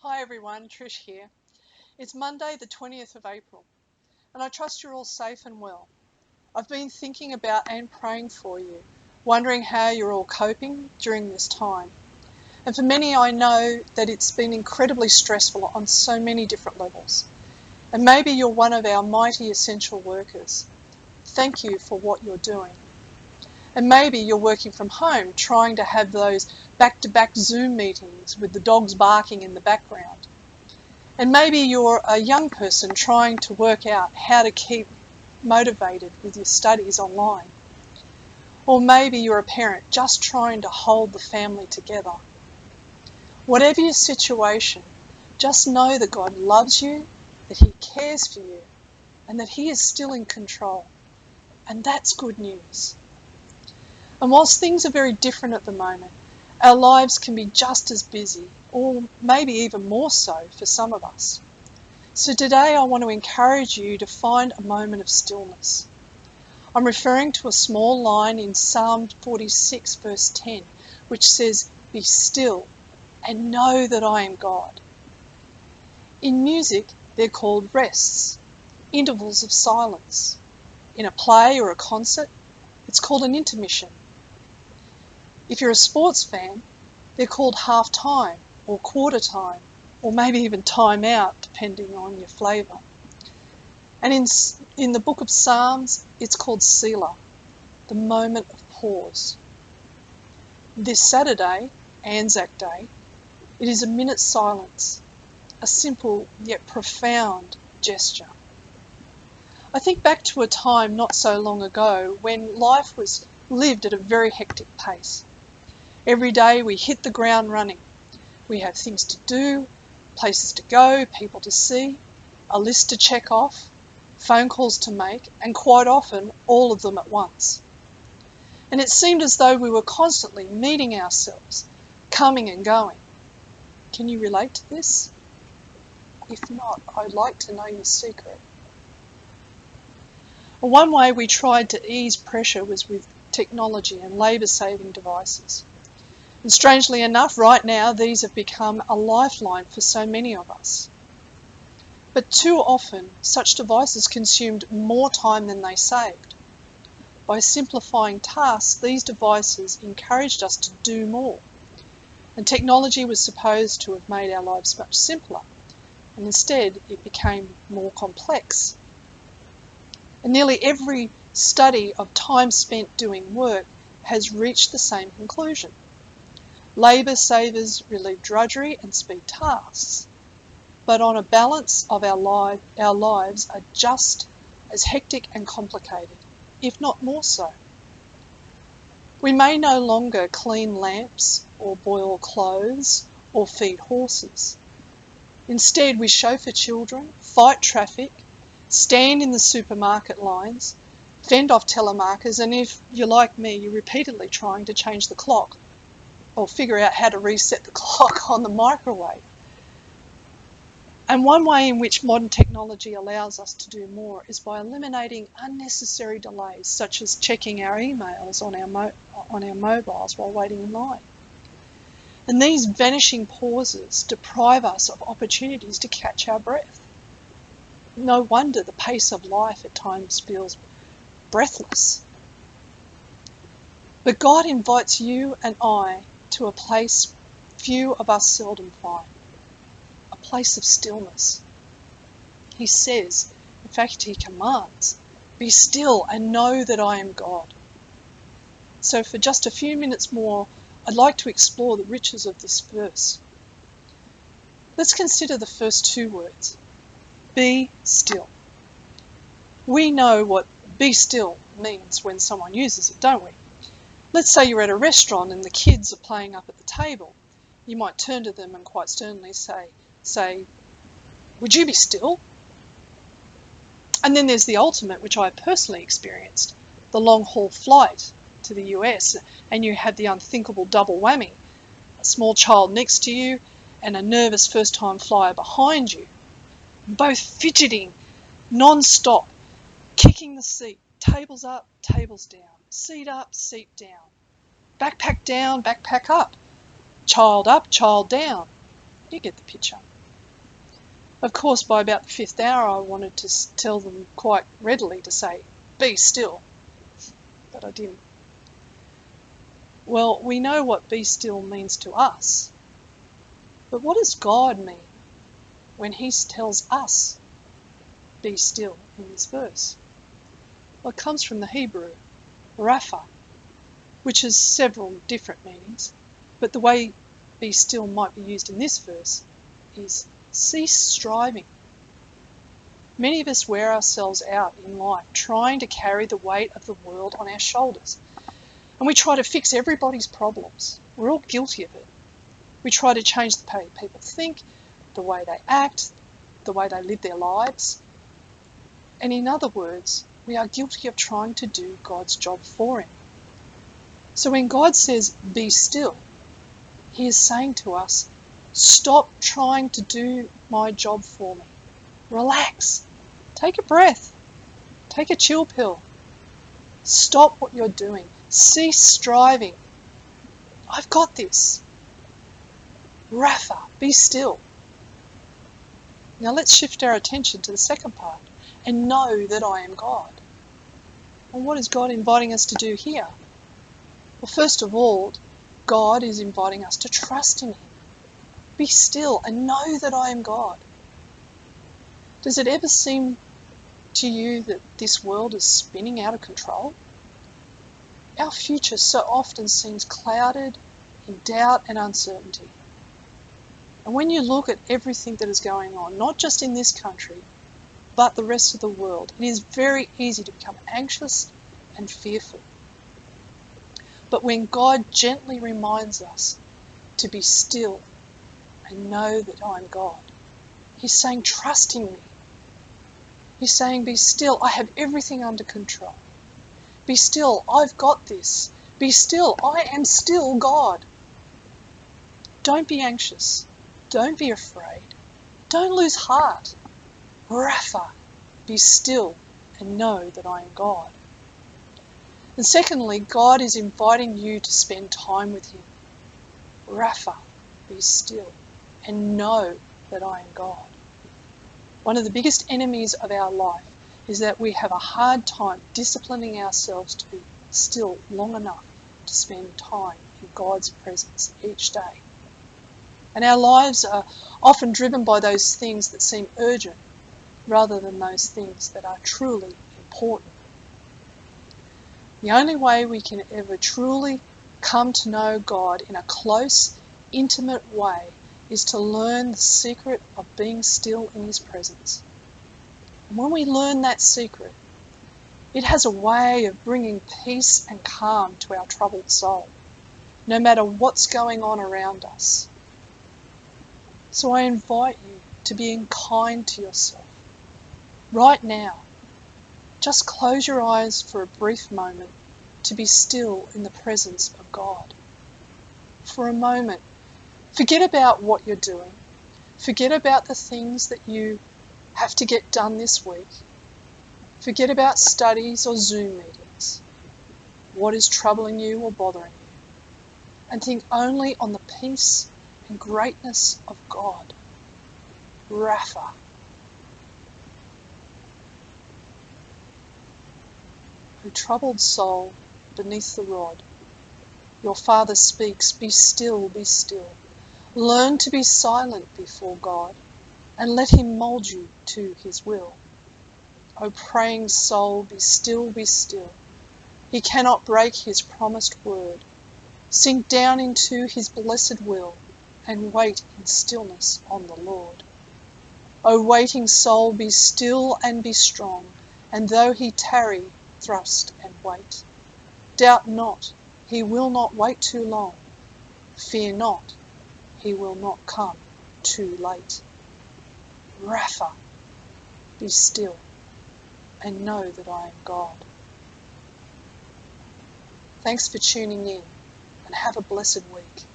Hi everyone, Trish here. It's Monday the 20th of April and I trust you're all safe and well. I've been thinking about and praying for you, wondering how you're all coping during this time. And for many I know that it's been incredibly stressful on so many different levels. And maybe you're one of our mighty essential workers. Thank you for what you're doing. And maybe you're working from home, trying to have those back-to-back Zoom meetings with the dogs barking in the background. And maybe you're a young person trying to work out how to keep motivated with your studies online. Or maybe you're a parent just trying to hold the family together. Whatever your situation, just know that God loves you, that He cares for you, and that He is still in control. And that's good news. And whilst things are very different at the moment, our lives can be just as busy, or maybe even more so for some of us. So today I want to encourage you to find a moment of stillness. I'm referring to a small line in Psalm 46 verse 10, which says, "Be still and know that I am God." In music, they're called rests, intervals of silence. In a play or a concert, it's called an intermission. If you're a sports fan, they're called half time or quarter time, or maybe even time out, depending on your flavour. And in the book of Psalms, it's called Selah, the moment of pause. This Saturday, Anzac Day, it is a minute's silence, a simple yet profound gesture. I think back to a time not so long ago when life was lived at a very hectic pace. Every day we hit the ground running. We have things to do, places to go, people to see, a list to check off, phone calls to make, and quite often all of them at once. And it seemed as though we were constantly meeting ourselves, coming and going. Can you relate to this? If not, I'd like to know your secret. One way we tried to ease pressure was with technology and labour-saving devices. And strangely enough, right now, these have become a lifeline for so many of us. But too often, such devices consumed more time than they saved. By simplifying tasks, these devices encouraged us to do more. And technology was supposed to have made our lives much simpler. And instead, it became more complex. And nearly every study of time spent doing work has reached the same conclusion. Labour savers relieve drudgery and speed tasks, but on a balance of our lives are just as hectic and complicated, if not more so. We may no longer clean lamps or boil clothes or feed horses. Instead, we chauffeur children, fight traffic, stand in the supermarket lines, fend off telemarketers, and if you're like me, you're repeatedly trying to change the clock or figure out how to reset the clock on the microwave. And one way in which modern technology allows us to do more is by eliminating unnecessary delays, such as checking our emails on our mobiles while waiting in line. And these vanishing pauses deprive us of opportunities to catch our breath. No wonder the pace of life at times feels breathless. But God invites you and I to a place few of us seldom find, a place of stillness. He says, in fact he commands, "Be still and know that I am God." So for just a few minutes more, I'd like to explore the riches of this verse. Let's consider the first two words, be still. We know what be still means when someone uses it, don't we? Let's say you're at a restaurant and the kids are playing up at the table. You might turn to them and quite sternly say, "Would you be still?" And then there's the ultimate, which I personally experienced, the long-haul flight to the US, and you had the unthinkable double whammy, a small child next to you and a nervous first-time flyer behind you, both fidgeting non-stop, kicking the seat, tables up, tables down, seat up, seat down, backpack down, backpack up, child down. You get the picture. Of course, by about the 5th hour, I wanted to tell them quite readily to say, "Be still," but I didn't. Well, we know what "be still" means to us, but what does God mean when he tells us, "Be still," in this verse? Well, it comes from the Hebrew, rapha, which has several different meanings, but the way "be still" might be used in this verse is cease striving. Many of us wear ourselves out in life trying to carry the weight of the world on our shoulders, and we try to fix everybody's problems. We're all guilty of it. We try to change the way people think, the way they act, the way they live their lives. And in other words, we are guilty of trying to do God's job for him. So when God says, "Be still," he is saying to us, stop trying to do my job for me. Relax. Take a breath. Take a chill pill. Stop what you're doing. Cease striving. I've got this. Rapha, be still. Now let's shift our attention to the second part. And know that I am God. And what is God inviting us to do here? Well, first of all, God is inviting us to trust in him. Be still and know that I am God. Does it ever seem to you that this world is spinning out of control? Our future so often seems clouded in doubt and uncertainty. And when you look at everything that is going on, not just in this country, but the rest of the world, it is very easy to become anxious and fearful. But when God gently reminds us to be still and know that I'm God, he's saying, trust in me. He's saying, be still, I have everything under control. Be still, I've got this. Be still, I am still God. Don't be anxious. Don't be afraid. Don't lose heart. Rapha, be still and know that I am God. And secondly, God is inviting you to spend time with him. Rapha, be still and know that I am God. One of the biggest enemies of our life is that we have a hard time disciplining ourselves to be still long enough to spend time in God's presence each day. And our lives are often driven by those things that seem urgent rather than those things that are truly important. The only way we can ever truly come to know God in a close, intimate way is to learn the secret of being still in his presence. And when we learn that secret, it has a way of bringing peace and calm to our troubled soul, no matter what's going on around us. So I invite you to be kind to yourself. Right now, just close your eyes for a brief moment to be still in the presence of God. For a moment, forget about what you're doing. Forget about the things that you have to get done this week. Forget about studies or Zoom meetings. What is troubling you or bothering you? And think only on the peace and greatness of God. Rapha. O troubled soul beneath the rod, your Father speaks, be still, be still. Learn to be silent before God and let him mould you to his will. O praying soul, be still, be still. He cannot break his promised word. Sink down into his blessed will and wait in stillness on the Lord. O waiting soul, be still and be strong, and though he tarry, thrust and wait. Doubt not, he will not wait too long. Fear not, he will not come too late. Rapha, be still and know that I am God. Thanks for tuning in and have a blessed week.